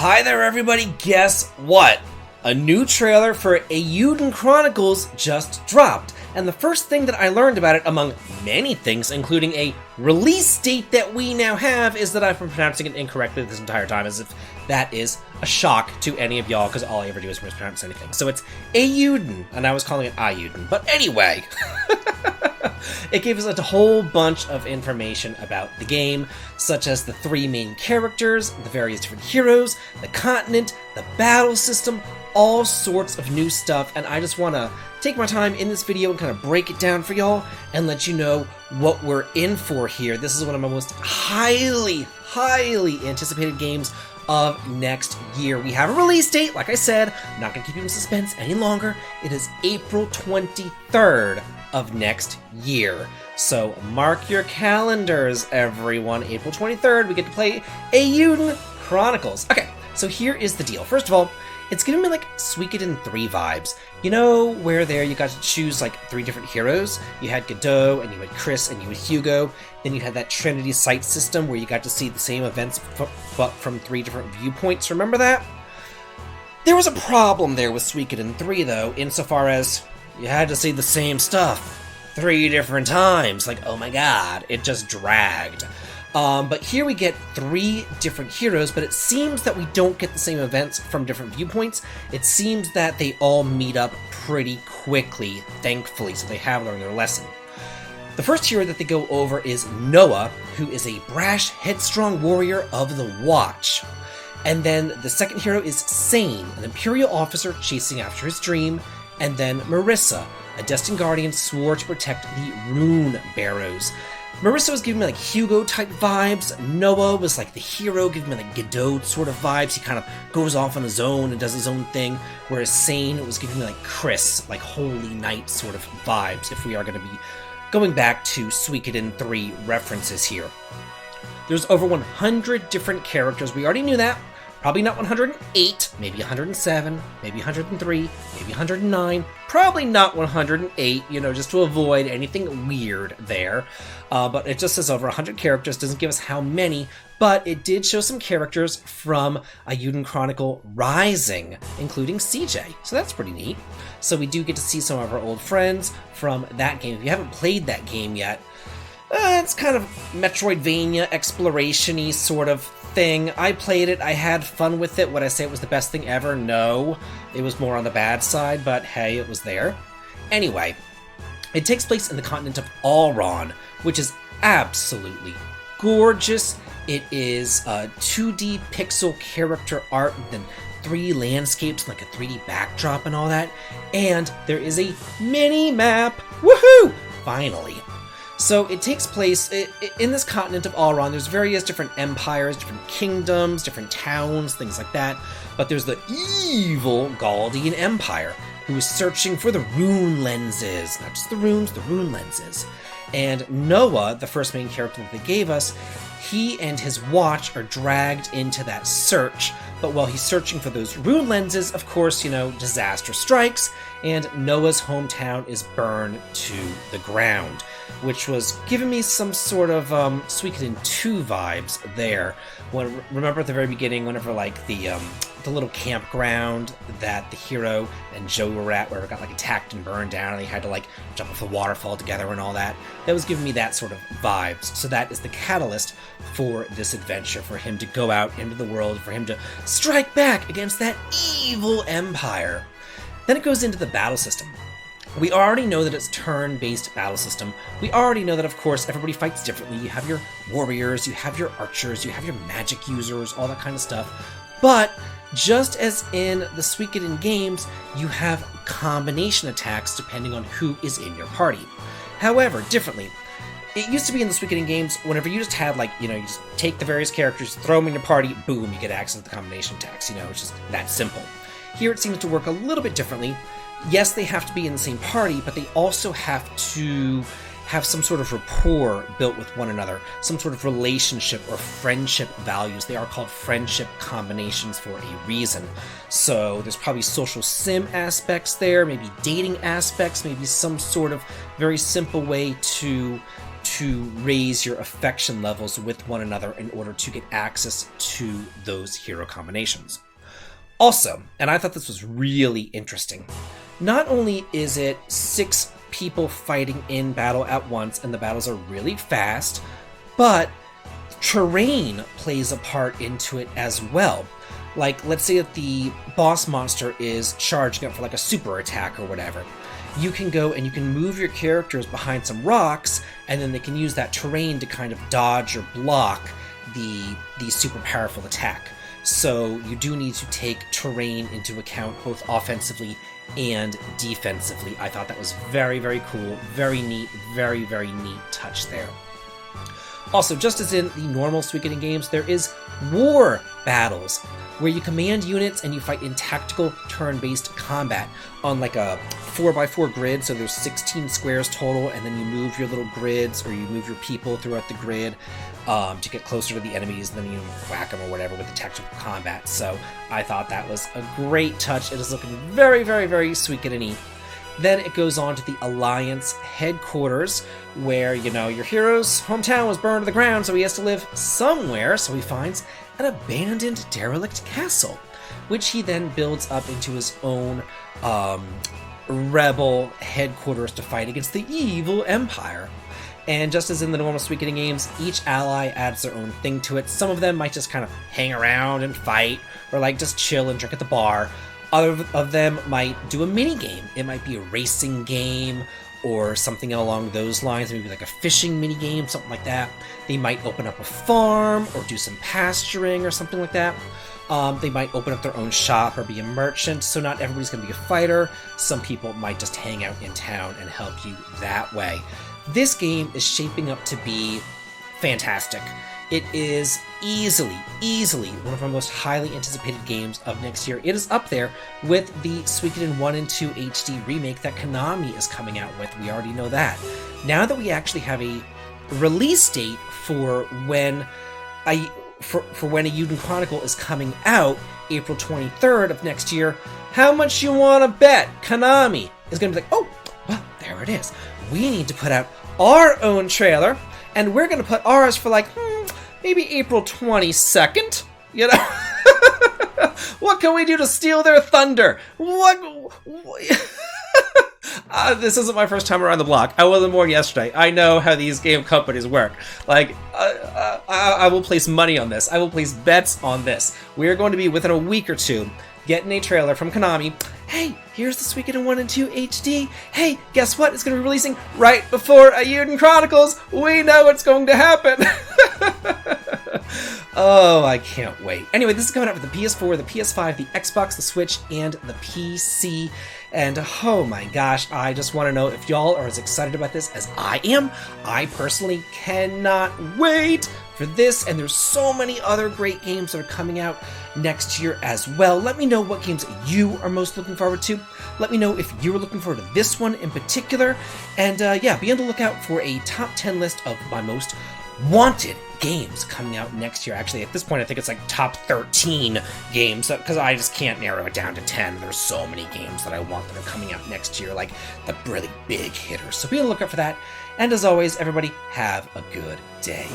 Hi there everybody, guess what? A new trailer for Eiyuden Chronicles just dropped, and the first thing that I learned about it, among many things, including a release date that we now have, is that I've been pronouncing it incorrectly this entire time, as if that is a shock to any of y'all, because all I ever do is mispronounce anything. So it's Eiyuden, and I was calling it Eiyuden. But anyway, it gave us a whole bunch of information about the game, such as the three main characters, the various different heroes, the continent, the battle system, all sorts of new stuff, and I just want to take my time in this video and kind of break it down for y'all and let you know what we're in for here. This is one of my most highly anticipated games of next year. We have a release date, like I said. I'm not going to keep you in suspense any longer. It is April 23rd of next year. So mark your calendars, everyone. April 23rd, we get to play Eiyuden Chronicles. Okay, so here is the deal. First of all, it's giving me like Suikoden 3 vibes. You know where there you got to choose like 3 different heroes? You had Godot, and you had Chris, and you had Hugo. Then you had that Trinity sight system where you got to see the same events but from 3 different viewpoints. Remember that? There was a problem there with Suikoden 3 though, insofar as you had to see the same stuff 3 different times. Like, oh my god, it just dragged. But here we get 3 different heroes, but it seems that we don't get the same events from different viewpoints. It seems that they all meet up pretty quickly, thankfully, so they have learned their lesson. The first hero that they go over is Noah, who is a brash, headstrong warrior of the Watch. And then the second hero is Sane, an Imperial officer chasing after his dream. And then Marissa, a destined guardian swore to protect the Rune Barrows. Marissa was giving me like Hugo-type vibes. Noah was like the hero, giving me like Godot sort of vibes. He kind of goes off on his own and does his own thing. Whereas Sane was giving me like Chris, like Holy Knight sort of vibes, if we are going to be going back to Suikoden 3 references here. There's over 100 different characters. We already knew that. Probably not 108, maybe 107, maybe 103, maybe 109, probably not 108, you know, just to avoid anything weird there. But it just says over 100 characters, doesn't give us how many, but it did show some characters from Eiyuden Chronicle Rising, including CJ, so that's pretty neat. So we do get to see some of our old friends from that game. If you haven't played that game yet, it's kind of Metroidvania, exploration-y sort of thing. I played it, I had fun with it. Would I say it was the best thing ever? No. It was more on the bad side, but hey, it was there. Anyway, it takes place in the continent of Alron, which is absolutely gorgeous. It is 2D pixel character art, and then 3 landscapes, like a 3D backdrop and all that. And there is a mini-map! Woohoo! Finally. So it takes place in this continent of Alron. There's various different empires, different kingdoms, different towns, things like that. But there's the evil Galdian Empire, who is searching for the rune lenses. Not just the runes, the rune lenses. And Noah, the first main character that they gave us, he and his watch are dragged into that search. But while he's searching for those rune lenses, of course, you know, disaster strikes, and Noah's hometown is burned to the ground, which was giving me some sort of Suikoden 2 vibes there. Remember at the very beginning, whenever like the little campground that the hero and Joe were at, where it got like attacked and burned down, and they had to like jump off the waterfall together and all that. That was giving me that sort of vibes. So that is the catalyst for this adventure, for him to go out into the world, for him to strike back against that evil empire. Then it goes into the battle system. We already know that it's turn-based battle system. We already know that, of course, everybody fights differently. You have your warriors, you have your archers, you have your magic users, all that kind of stuff. But just as in the Suikoden games, you have combination attacks depending on who is in your party. However, differently, it used to be in the Suikoden games, whenever you just had, like, you know, you just take the various characters, throw them in your party, boom, you get access to the combination attacks, you know, it's just that simple. Here it seems to work a little bit differently. Yes, they have to be in the same party, but they also have to have some sort of rapport built with one another, some sort of relationship or friendship values. They are called friendship combinations for a reason. So there's probably social sim aspects there, maybe dating aspects, maybe some sort of very simple way to to raise your affection levels with one another in order to get access to those hero combinations. Also, and I thought this was really interesting, not only is it 6 people fighting in battle at once, and the battles are really fast, but terrain plays a part into it as well. Like, let's say that the boss monster is charging up for like a super attack or whatever. You can go and you can move your characters behind some rocks, and then they can use that terrain to kind of dodge or block the super powerful attack. So you do need to take terrain into account both offensively and defensively. I thought that was very, very cool, very neat, very, very neat touch there. Also, just as in the normal Suikoden games, there is war battles, where you command units and you fight in tactical turn-based combat on like a 4x4 grid, so there's 16 squares total, and then you move your little grids, or you move your people throughout the grid to get closer to the enemies, and then you whack them or whatever with the tactical combat. So I thought that was a great touch. It is looking very, very, very Suikoden-y. Then it goes on to the Alliance headquarters, where, you know, your hero's hometown was burned to the ground, so he has to live somewhere, so he finds an abandoned derelict castle, which he then builds up into his own rebel headquarters to fight against the evil empire. And just as in the normal Suikoden games, each ally adds their own thing to it. Some of them might just kind of hang around and fight, or like just chill and drink at the bar. Other of them might do a mini game. It might be a racing game or something along those lines, maybe like a fishing mini game, something like that. They might open up a farm or do some pasturing or something like that. They might open up their own shop or be a merchant, so not everybody's going to be a fighter. Some people might just hang out in town and help you that way. This game is shaping up to be fantastic. It is easily one of our most highly anticipated games of next year. It is up there with the Suikoden 1 and 2 HD remake that Konami is coming out with. We already know that. Now that we actually have a release date for when when Eiyuden Chronicle is coming out, April 23rd of next year, how much you want to bet Konami is going to be like, oh, well, there it is. We need to put out our own trailer, and we're going to put ours for like, maybe April 22nd, you know? What can we do to steal their thunder? This isn't my first time around the block. I wasn't born yesterday. I know how these game companies work. Like, I will place money on this. I will place bets on this. We are going to be, within a week or two, getting a trailer from Konami. Hey, here's the Suikoden 1 and 2 HD. Hey, guess what? It's going to be releasing right before Eiyuden Chronicles. We know what's going to happen. Oh, I can't wait. Anyway, this is coming out for the PS4, the PS5, the Xbox, the Switch, and the PC. And oh my gosh, I just want to know if y'all are as excited about this as I am. I personally cannot wait for this, and there's so many other great games that are coming out next year as well. Let me know what games you are most looking forward to. Let me know if you were looking forward to this one in particular. And yeah, be on the lookout for a top 10 list of my most wanted games coming out next year. Actually, at this point, I think it's like top 13 games, because I just can't narrow it down to 10. There's so many games that I want that are coming out next year, like the really big hitters. So be on the lookout for that. And as always, everybody, have a good day.